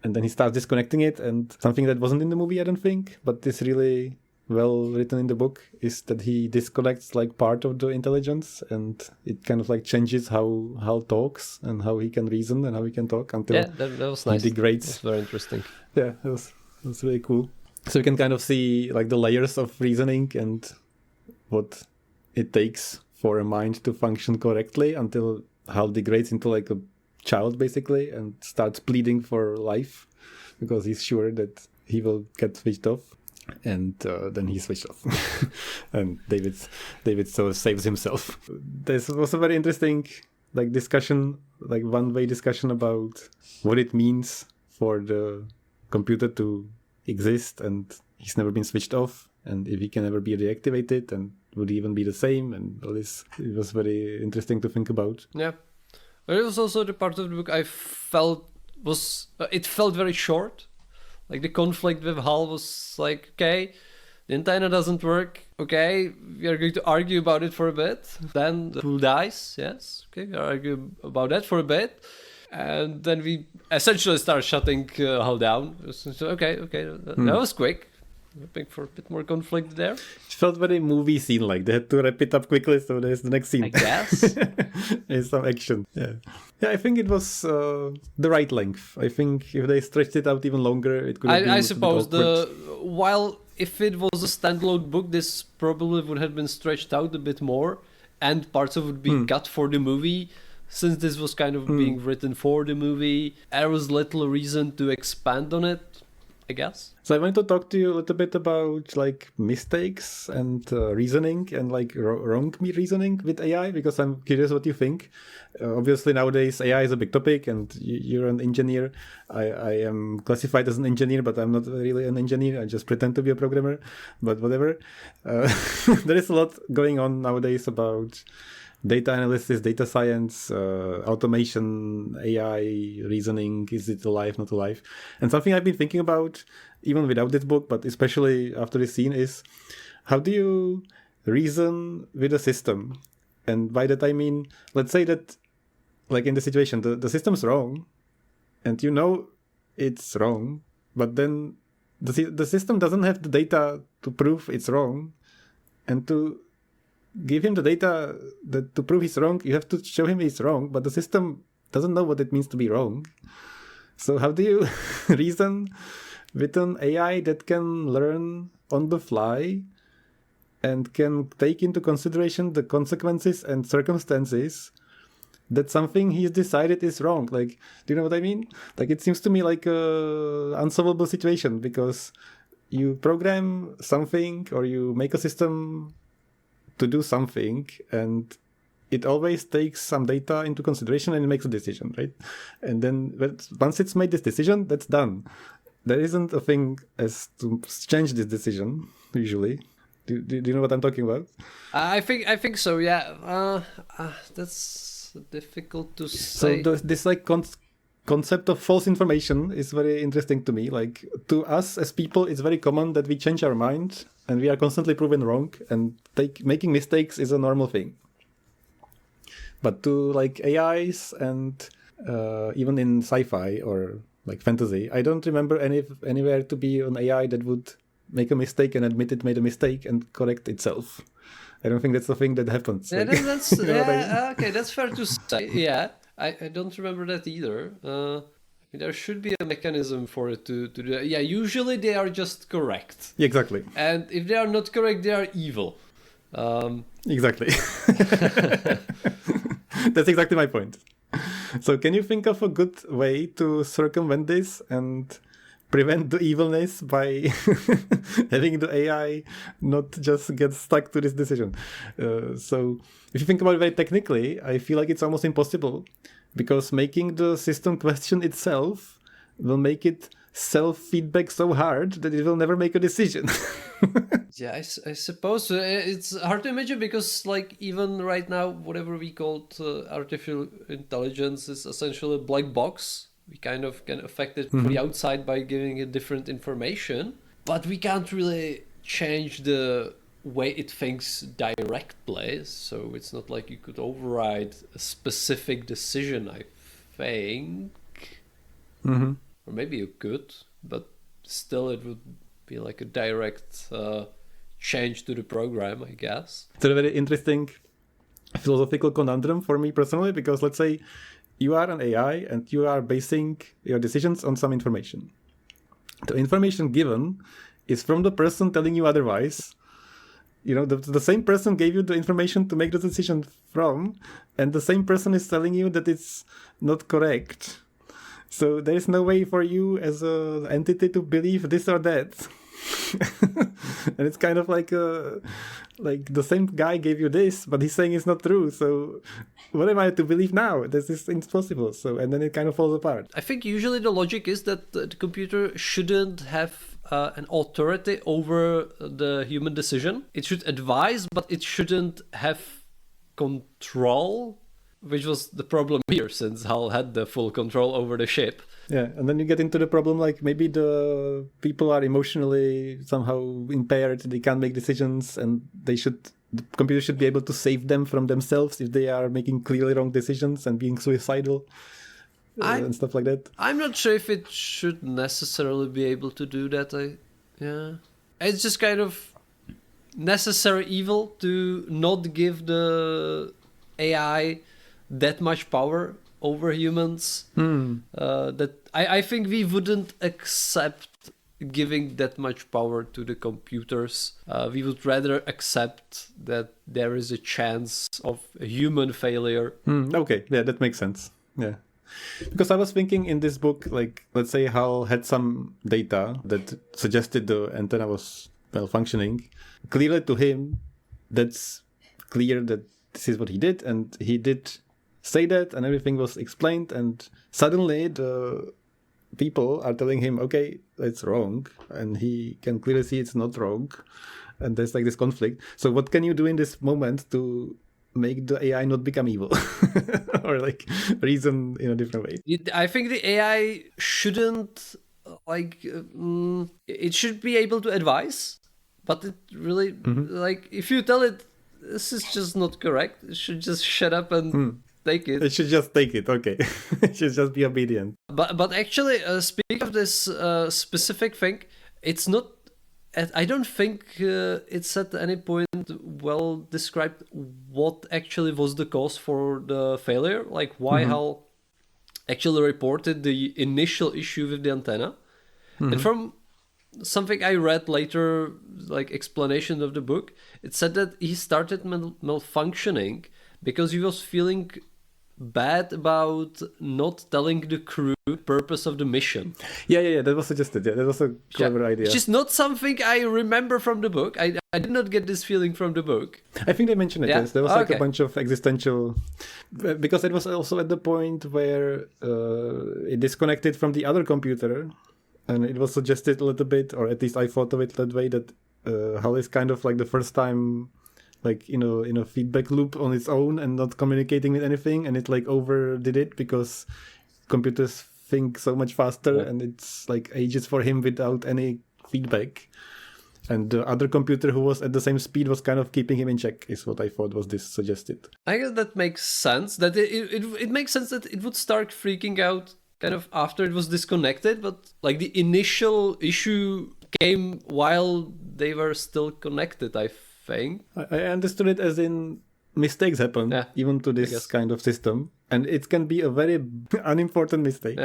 And then he starts disconnecting it, and something that wasn't in the movie, I don't think, but is really well written in the book, is that he disconnects like part of the intelligence, and it kind of like changes how Hal talks and how he can reason and how he can talk until that was nice. He degrades. That's very interesting. Yeah, it was really cool. So you can kind of see like the layers of reasoning and what it takes for a mind to function correctly until Hal degrades into like a child basically and starts pleading for life because he's sure that he will get switched off. And then he switched off. And David so saves himself. This was a very interesting like discussion, like one-way discussion about what it means for the computer to exist, and he's never been switched off, and if he can ever be reactivated, and would he even be the same, and all this. It was very interesting to think about. Yeah. But it was also the part of the book I felt it felt very short. Like the conflict with Hal was like, okay, the antenna doesn't work. Okay, we are going to argue about it for a bit. Then the pool dies. Yes. Okay, we argue about that for a bit. And then we essentially start shutting Hal down. So, okay, that was quick. Hoping for a bit more conflict there. It felt very movie scene like. They had to wrap it up quickly, so there's the next scene. I guess. There's some action. Yeah, I think it was the right length. I think if they stretched it out even longer, it could have been I suppose while if it was a standalone book, this probably would have been stretched out a bit more, and parts of it would be cut for the movie. Since this was kind of being written for the movie, there was little reason to expand on it, I guess. So I wanted to talk to you a little bit about like mistakes and reasoning and like wrong reasoning with AI, because I'm curious what you think. Obviously nowadays AI is a big topic, and you're an engineer. I am classified as an engineer, but I'm not really an engineer. I just pretend to be a programmer, but whatever. There is a lot going on nowadays about data analysis, data science, automation, AI, reasoning. Is it alive, not alive? And something I've been thinking about, even without this book, but especially after this scene, is how do you reason with a system? And by that I mean, let's say that, like in the situation, the system's wrong, and you know it's wrong, but then the system doesn't have the data to prove it's wrong, and to give him the data to prove he's wrong, you have to show him he's wrong, but the system doesn't know what it means to be wrong. So how do you reason with an AI that can learn on the fly and can take into consideration the consequences and circumstances that something he's decided is wrong? Like, do you know what I mean? Like, it seems to me like a unsolvable situation, because you program something or you make a system to do something, and it always takes some data into consideration and it makes a decision, right? And then once it's made this decision, that's done. There isn't a thing as to change this decision, usually. Do you know what I'm talking about? I think so, yeah. That's difficult to say. So this like concept of false information is very interesting to me. Like, to us as people, it's very common that we change our mind and we are constantly proven wrong, and making mistakes is a normal thing. But to like AIs and even in sci-fi or like fantasy, I don't remember anywhere to be an AI that would make a mistake and admit it made a mistake and correct itself. I don't think that's the thing that happens. Yeah, like, that's okay, that's fair to say. Yeah, I don't remember that either. There should be a mechanism for it to do that. Yeah, usually they are just correct. Yeah, exactly. And if they are not correct, they are evil. Exactly. That's exactly my point. So can you think of a good way to circumvent this and prevent the evilness by having the AI not just get stuck to this decision? So if you think about it very technically, I feel like it's almost impossible, because making the system question itself will make it self-feedback so hard that it will never make a decision. Yeah, I suppose it's hard to imagine, because like even right now, whatever we call artificial intelligence is essentially a black box. We kind of can affect it from the outside by giving it different information, but we can't really change the way it thinks directly. So it's not like you could override a specific decision, I think. Or maybe you could, but still it would be like a direct change to the program, I guess. It's a very interesting philosophical conundrum for me personally, because let's say you are an AI and you are basing your decisions on some information. The information given is from the person telling you otherwise. You know, the same person gave you the information to make the decision from, and the same person is telling you that it's not correct. So there is no way for you as an entity to believe this or that. And it's kind of like the same guy gave you this, but he's saying it's not true. So what am I to believe now? This is impossible. So, and then it kind of falls apart. I think usually the logic is that the computer shouldn't have an authority over the human decision. It should advise, but it shouldn't have control, which was the problem here, since Hal had the full control over the ship. Yeah, and then you get into the problem like maybe the people are emotionally somehow impaired, they can't make decisions, and the computer should be able to save them from themselves if they are making clearly wrong decisions and being suicidal and stuff like that. I'm not sure if it should necessarily be able to do that. It's just kind of necessary evil to not give the AI that much power over humans. That I think we wouldn't accept giving that much power to the computers. We would rather accept that there is a chance of a human failure. Okay, yeah, that makes sense. Yeah. Because I was thinking in this book, like, let's say Hal had some data that suggested the antenna was malfunctioning. Clearly to him, that's clear that this is what he did, and he did say that, and everything was explained, and suddenly the people are telling him, okay, it's wrong, and he can clearly see it's not wrong, and there's like this conflict. So what can you do in this moment to make the AI not become evil or like reason in a different way? I think the AI shouldn't it should be able to advise, but it really like if you tell it this is just not correct, it should just shut up and take it. It should just take it. Okay. It should just be obedient. But actually, speaking of this specific thing, it's not. I don't think it's at any point well described what actually was the cause for the failure, like why Hal actually reported the initial issue with the antenna. And from something I read later, like explanation of the book, it said that he started malfunctioning because he was feeling bad about not telling the crew the purpose of the mission. Yeah, that was suggested. Yeah, that was a clever idea. Which is not something I remember from the book. I did not get this feeling from the book. I think they mentioned it. Yes. There was like a bunch of existential, because it was also at the point where it disconnected from the other computer, and it was suggested a little bit, or at least I thought of it that way, that Hal is kind of like the first time like in a feedback loop on its own and not communicating with anything, and it like overdid it because computers think so much faster and it's like ages for him without any feedback, and the other computer who was at the same speed was kind of keeping him in check, is what I thought was this suggested. I guess that makes sense, that it makes sense that it would start freaking out kind of after it was disconnected, but like the initial issue came while they were still connected, I think. I understood it as in mistakes happen even to this kind of system, and it can be a very unimportant mistake.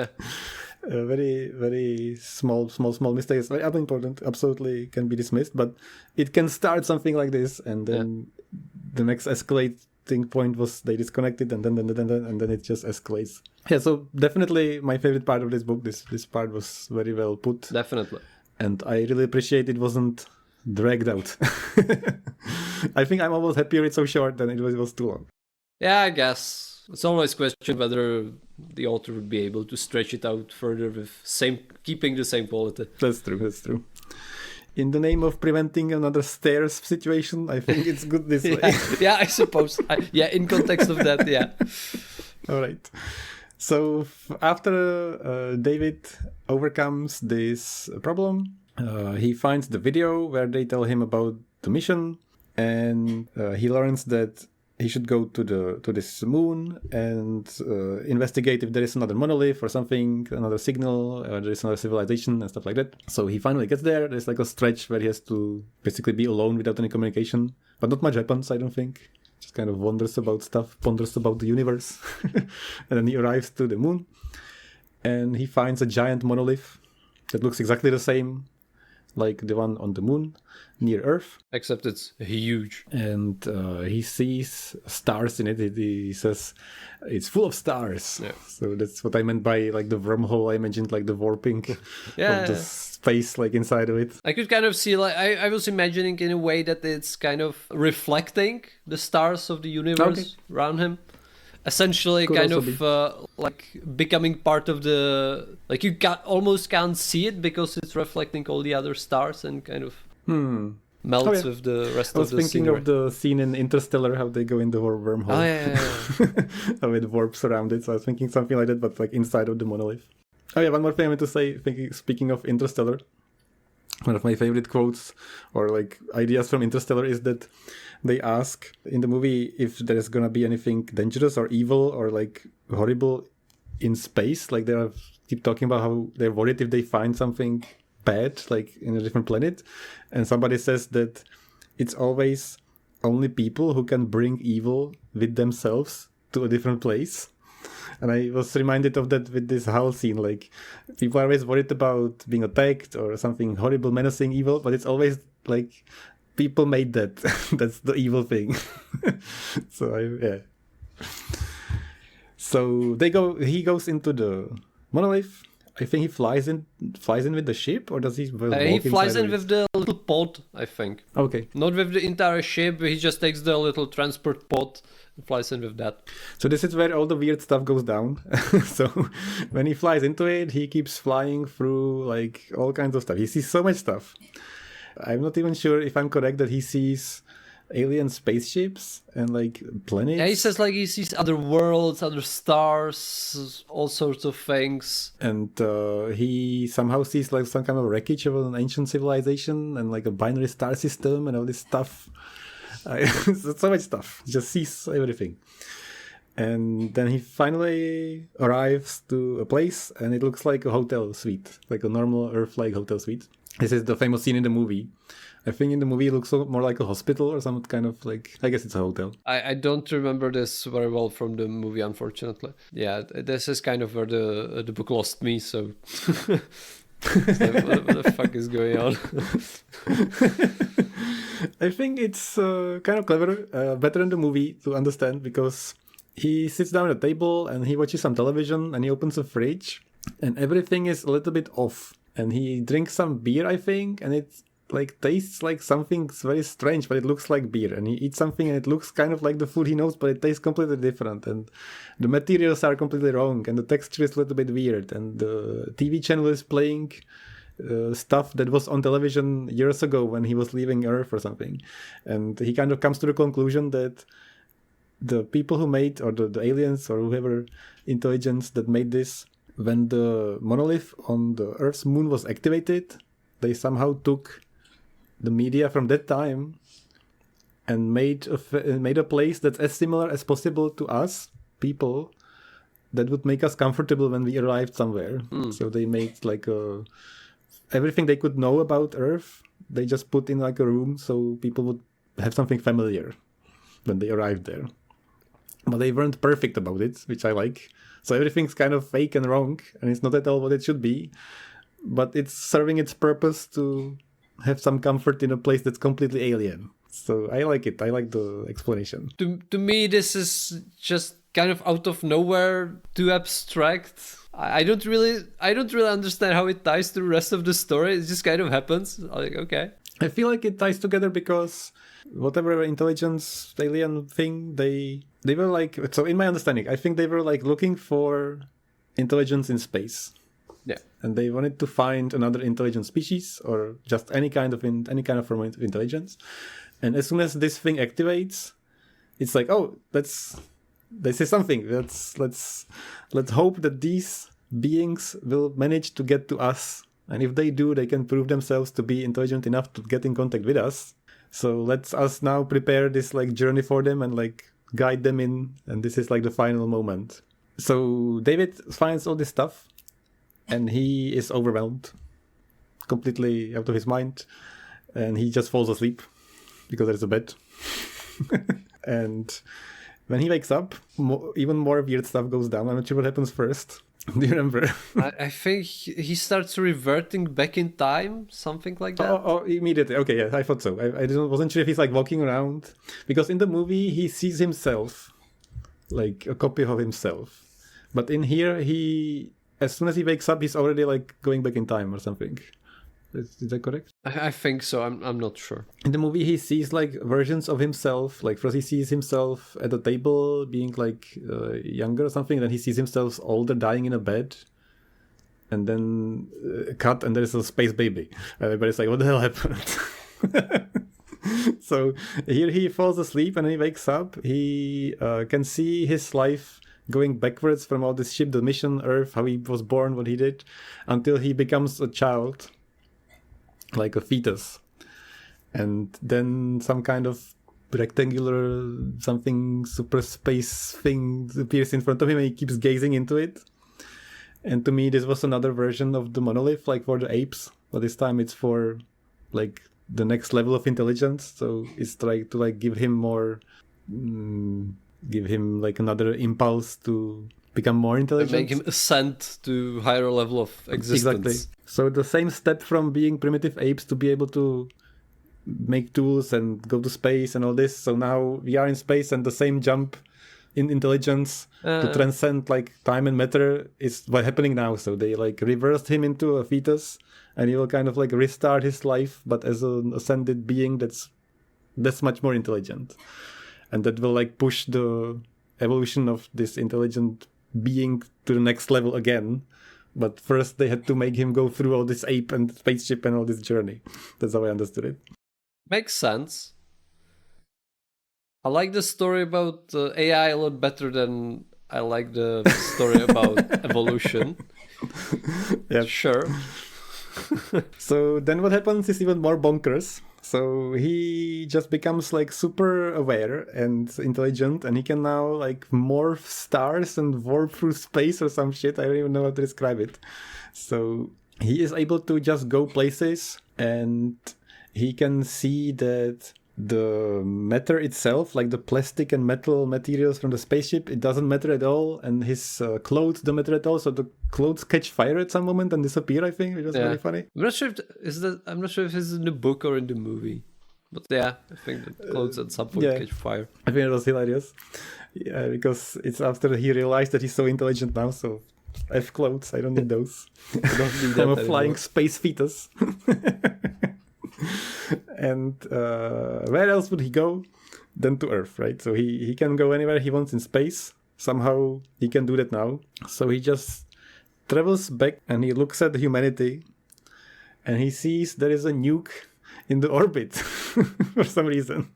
Very, very small mistakes, very unimportant, absolutely can be dismissed, but it can start something like this, and then the next escalating point was they disconnected, and then it just escalates. Yeah, so definitely my favorite part of this book. This part was very well put. Definitely. And I really appreciate it wasn't dragged out. I think I'm almost happier it's so short than it was too long. Yeah, I guess. It's always a question whether the author would be able to stretch it out further with keeping the same quality. That's true. In the name of preventing another stairs situation, I think it's good this way. Yeah, I suppose. In context of that, yeah. All right. So after David overcomes this problem, he finds the video where they tell him about the mission, and he learns that he should go to this moon and investigate if there is another monolith or something, another signal, or there is another civilization and stuff like that. So he finally gets there. There's like a stretch where he has to basically be alone without any communication, but not much happens, I don't think. Just kind of wonders about stuff, ponders about the universe. And then he arrives to the moon and he finds a giant monolith that looks exactly the same like the one on the moon near Earth. Except it's huge. And he sees stars in it. He says it's full of stars. Yeah. So that's what I meant by like the wormhole. I imagined like the warping of the space like inside of it. I could kind of see, like, I was imagining in a way that it's kind of reflecting the stars of the universe around him. Essentially, Could kind also of like becoming part of the, like, you almost can't see it because it's reflecting all the other stars and kind of melts with the rest of the thinking scenery. of the scene in Interstellar, how they go in the wormhole. Oh, yeah. How it warps around it. So I was thinking something like that, but like inside of the monolith. Oh yeah, one more thing I meant to say, speaking of Interstellar, one of my favorite quotes or like ideas from Interstellar is that they ask in the movie if there's gonna be anything dangerous or evil or like horrible in space. Like they keep talking about how they're worried if they find something bad like in a different planet, and somebody says that it's always only people who can bring evil with themselves to a different place. And I was reminded of that with this Howl scene. Like, people are always worried about being attacked or something horrible, menacing, evil, but it's always like people made that. That's the evil thing. So So he goes into the monolith. I think he flies in with the ship, or does he? He flies in with the little pod, I think. Okay. Not with the entire ship. He just takes the little transport pod and flies in with that. So this is where all the weird stuff goes down. So when he flies into it, he keeps flying through like all kinds of stuff. He sees so much stuff. I'm not even sure if I'm correct that he sees alien spaceships and like planets. Yeah, he says like he sees other worlds, other stars, all sorts of things. And he somehow sees like some kind of wreckage of an ancient civilization and like a binary star system and all this stuff. So much stuff. He just sees everything. And then he finally arrives to a place and it looks like a hotel suite, like a normal Earth-like hotel suite. This is the famous scene in the movie. I think in the movie it looks more like a hospital or some kind of like, I guess it's a hotel. I don't remember this very well from the movie, unfortunately. Yeah, this is kind of where the book lost me, so... what the fuck is going on? I think it's kind of clever, better than the movie to understand, because he sits down at a table and he watches some television and he opens a fridge and everything is a little bit off. And he drinks some beer, I think, and it like tastes like something very strange, but it looks like beer. And he eats something and it looks kind of like the food he knows, but it tastes completely different. And the materials are completely wrong and the texture is a little bit weird. And the TV channel is playing stuff that was on television years ago when he was leaving Earth or something. And he kind of comes to the conclusion that the people who made, or the aliens or whoever intelligence that made this, when the monolith on the Earth's moon was activated, they somehow took the media from that time and made a place that's as similar as possible to us, people, that would make us comfortable when we arrived somewhere. So they made like everything they could know about Earth, they just put in like a room so people would have something familiar when they arrived there. But they weren't perfect about it, which I like. So everything's kind of fake and wrong, and it's not at all what it should be. But it's serving its purpose to have some comfort in a place that's completely alien. So I like it. I like the explanation. To me, this is just kind of out of nowhere, too abstract. I don't really understand how it ties to the rest of the story. It just kind of happens. I'm like, okay. I feel like it ties together because whatever intelligence alien thing, they were like, so in my understanding, I think they were like looking for intelligence in space. Yeah. And they wanted to find another intelligent species or just any kind of form of intelligence. And as soon as this thing activates, it's like, oh, let's this is something. Let's hope that these beings will manage to get to us. And if they do, they can prove themselves to be intelligent enough to get in contact with us. So let's us now prepare this like journey for them and like guide them in. And this is like the final moment. So David finds all this stuff and he is overwhelmed, completely out of his mind. And he just falls asleep because there's a bed. And when he wakes up, even more weird stuff goes down. I'm not sure what happens first. Do you remember? I think he starts reverting back in time, something like that. Oh, immediately. Okay, yeah, I thought so. I wasn't sure if he's like walking around. Because in the movie, he sees himself, like a copy of himself. But in here, as soon as he wakes up, he's already like going back in time or something. Is that correct? I think so. I'm not sure. In the movie, he sees like versions of himself. Like first, he sees himself at a table, being like younger or something. Then he sees himself older, dying in a bed. And then cut, and there's a space baby. Everybody's like, "What the hell happened?" So here he falls asleep, and then he wakes up. He can see his life going backwards from all this ship, the mission, Earth, how he was born, what he did, until he becomes a child. Like a fetus, and then some kind of rectangular something super space thing appears in front of him and he keeps gazing into it. And to me this was another version of the monolith, like for the apes, but this time it's for like the next level of intelligence. So it's like to like give him more give him like another impulse to become more intelligent, make him ascend to higher level of existence. Exactly. So the same step from being primitive apes to be able to make tools and go to space and all this. So now we are in space, and the same jump in intelligence to transcend like time and matter is what's happening now. So they like reversed him into a fetus, and he will kind of like restart his life, but as an ascended being that's much more intelligent, and that will like push the evolution of this intelligent being to the next level again. But first they had to make him go through all this ape and spaceship and all this journey. That's how I understood it. Makes sense. I like the story about AI a lot better than I like the story about evolution. Yeah, sure. So then what happens is even more bonkers. So he just becomes like super aware and intelligent, and he can now like morph stars and warp through space or some shit. I don't even know how to describe it. So he is able to just go places, and he can see that the matter itself, like the plastic and metal materials from the spaceship, it doesn't matter at all, and his clothes don't matter at all. So the clothes catch fire at some moment and disappear, I think, which is very funny. I'm not sure if it's in the book or in the movie, but yeah, I think the clothes at some point catch fire. I think it was hilarious. Yeah, because it's after he realized that he's so intelligent now. So F clothes, I don't need those. I don't need that. I'm a flying space fetus. And where else would he go than to Earth, right? So he can go anywhere he wants in space. Somehow he can do that now. So he just travels back and he looks at humanity, and he sees there is a nuke in the orbit for some reason.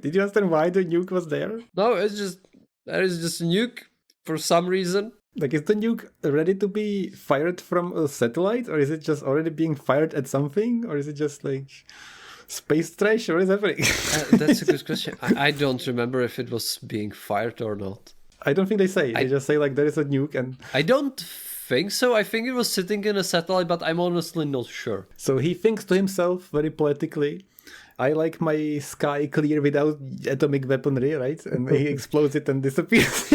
Did you understand why the nuke was there? No, there is just a nuke for some reason. Like, is the nuke ready to be fired from a satellite, or is it just already being fired at something, or is it just like space trash, or what is happening? That's a good question. I don't remember if it was being fired or not. I don't think they say. They just say like there is a nuke, and I don't think so. I think it was sitting in a satellite, but I'm honestly not sure. So he thinks to himself very poetically, I like my sky clear without atomic weaponry, right? And he explodes it and disappears.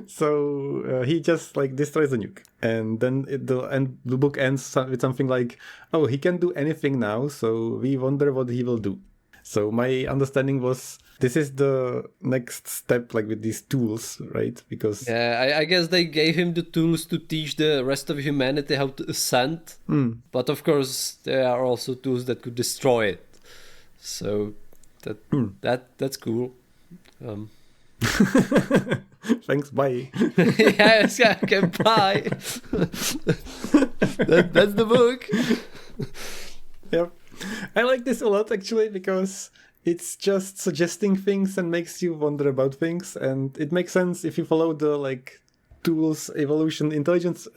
So he just like destroys the nuke, and then the book ends with something like, "Oh, he can do anything now, so we wonder what he will do." So my understanding was this is the next step, like with these tools, right? Because I guess they gave him the tools to teach the rest of humanity how to ascend, but of course there are also tools that could destroy it. So that's cool. Thanks, bye. Yes, okay, bye. That's the book. Yep. I like this a lot, actually, because it's just suggesting things and makes you wonder about things, and it makes sense if you follow the like tools evolution of intelligence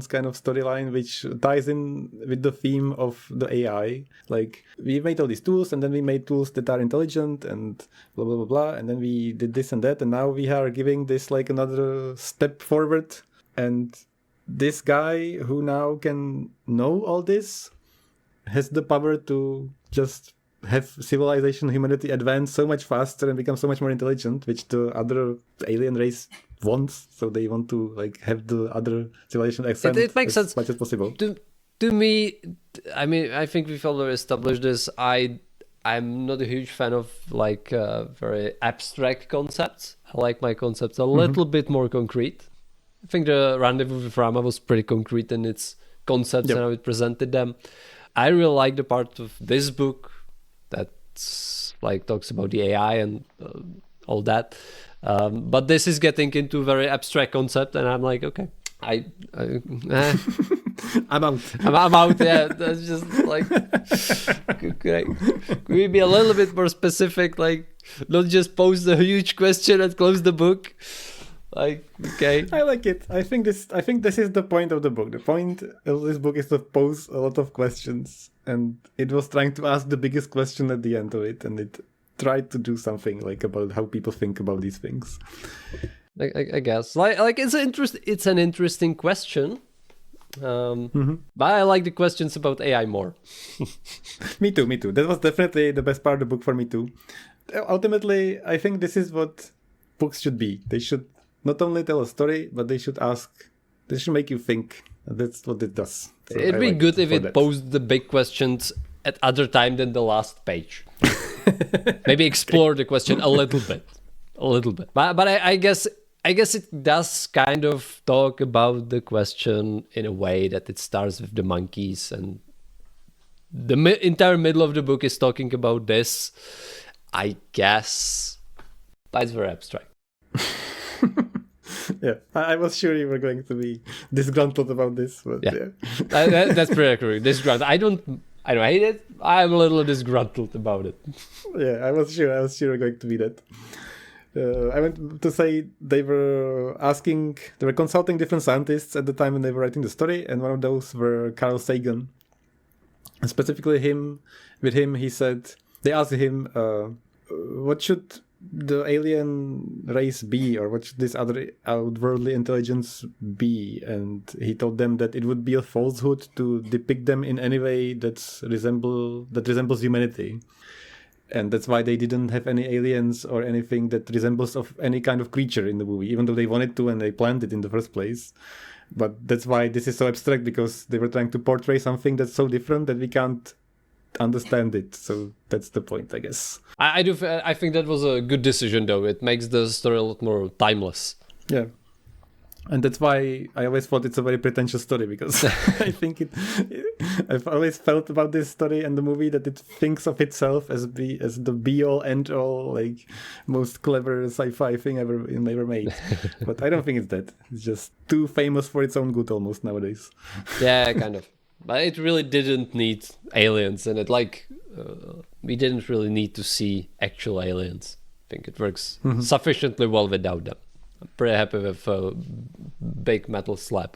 kind of storyline, which ties in with the theme of the AI. Like, we made all these tools, and then we made tools that are intelligent, and blah blah blah blah, and then we did this and that, and now we are giving this like another step forward. And this guy who now can know all this has the power to just have civilization, humanity advance so much faster and become so much more intelligent, which the other alien race wants. So they want to like have the other civilization expand it makes as sense much as possible. to me. I mean, I think we've already established this. I'm not a huge fan of like very abstract concepts. I like my concepts a little bit more concrete. I think the Rendezvous with Rama was pretty concrete in its concepts and how it presented them. I really like the part of this book that's like talks about the AI and all that. But this is getting into very abstract concept, and I'm like, okay, I'm out. I'm out. Yeah, that's just like, could we be a little bit more specific? Like, not just pose a huge question and close the book. Like, okay, I like it. I think this is the point of the book. The point of this book is to pose a lot of questions, and it was trying to ask the biggest question at the end of it, and it tried to do something like about how people think about these things. I guess like it's an interesting question. But I like the questions about AI more. Me too. That was definitely the best part of the book for me too. Ultimately, I think this is what books should be. They should not only tell a story, but they should make you think. And that's what it does. So It'd be good if it posed the big questions at other time than the last page. Maybe explore the question a little bit. But I guess it does kind of talk about the question in a way that it starts with the monkeys, and the entire middle of the book is talking about this, I guess. But it's very abstract. Yeah, I was sure you were going to be disgruntled about this, but yeah. That's pretty accurate. Disgruntled. I don't hate it. I'm a little disgruntled about it. Yeah, I was sure you were going to be that. I meant to say they were consulting different scientists at the time when they were writing the story, and one of those were Carl Sagan. And specifically they asked him, what should the alien race be, or what should this other outworldly intelligence be? And he told them that it would be a falsehood to depict them in any way that resembles humanity. And that's why they didn't have any aliens or anything that resembles of any kind of creature in the movie, even though they wanted to and they planned it in the first place. But that's why this is so abstract, because they were trying to portray something that's so different that we can't understand it. So that's the point, I guess. I think that was a good decision, though. It makes the story a lot more timeless. Yeah. And that's why I always thought it's a very pretentious story, because I think I've always felt about this story and the movie that it thinks of itself as the be-all, end-all, like, most clever sci-fi thing ever made. But I don't think it's that. It's just too famous for its own good almost nowadays. Yeah, kind of. But it really didn't need aliens, and we didn't really need to see actual aliens. I think it works sufficiently well without them. I'm pretty happy with Big Metal Slap.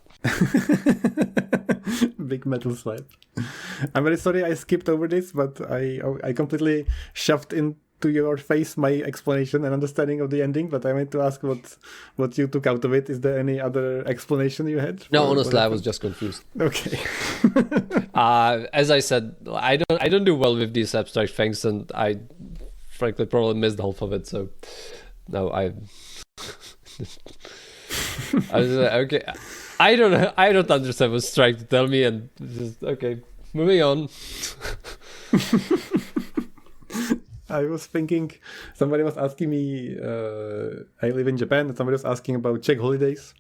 Big Metal Slap. I'm very sorry I skipped over this, but I completely shoved into your face my explanation and understanding of the ending, but I meant to ask what you took out of it. Is there any other explanation you had? No, honestly, I was just confused. Okay. As I said, I don't do well with these abstract things, and I frankly probably missed half of it. So no, I was like, okay, I don't understand what's trying to tell me, and just okay, moving on. I was thinking, somebody was asking me, I live in Japan, and somebody was asking about Czech holidays,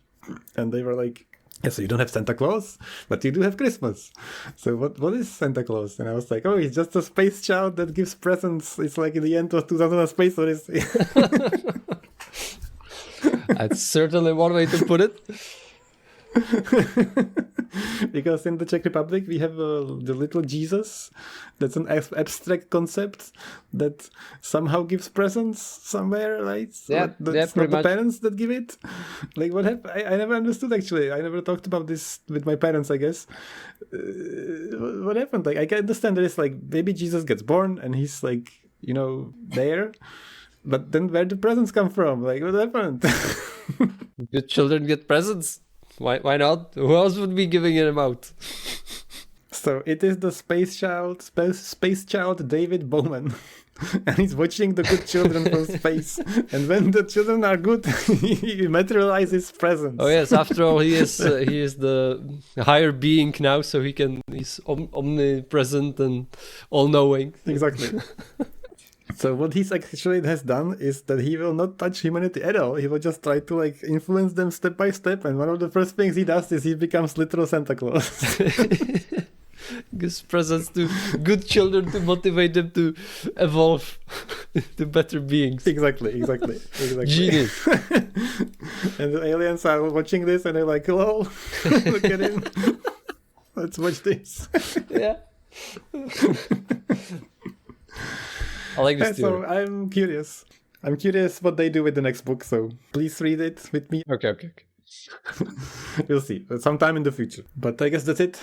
and they were like, yeah, so you don't have Santa Claus, but you do have Christmas. So what is Santa Claus? And I was like, oh, he's just a space child that gives presents. It's like in the end of 2000 A Space Odyssey. That's certainly one way to put it. Because in the Czech Republic we have the little Jesus. That's an abstract concept that somehow gives presents somewhere, right? Yeah, that's pretty not much. the parents that give it. Like what happened? I never understood actually. I never talked about this with my parents, I guess. What happened? Like I can understand that it's like baby Jesus gets born and he's like, there. But then where do presents come from? Like what happened? Good children get presents. Why not? Who else would be giving them out? So it is the space child David Bowman. And he's watching the good children from space. And when the children are good, he materializes presents. Oh yes, after all, he is the higher being now, so he's omnipresent and all-knowing. Exactly. So what he's actually has done is that he will not touch humanity at all. He will just try to influence them step by step. And one of the first things he does is he becomes literal Santa Claus. Gives presents to good children to motivate them to evolve to better beings. Exactly. Genius. And the aliens are watching this and they're like, hello, look at him. Let's watch this. Yeah. I like this So theory. I'm curious. I'm curious what they do with the next book. So please read it with me. Okay. We'll see. Sometime in the future. But I guess that's it.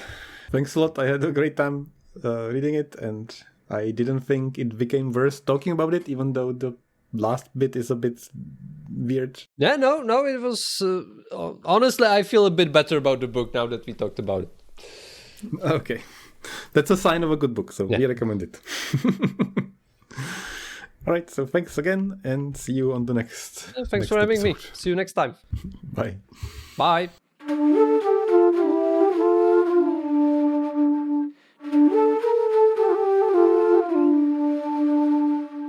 Thanks a lot. I had a great time reading it. And I didn't think it became worse talking about it, even though the last bit is a bit weird. Yeah, no, it was... honestly, I feel a bit better about the book now that we talked about it. Okay. That's a sign of a good book. So we recommend it. All right, so thanks again and see you on the next. Thanks for having me. episode. See you next time. Bye. Bye.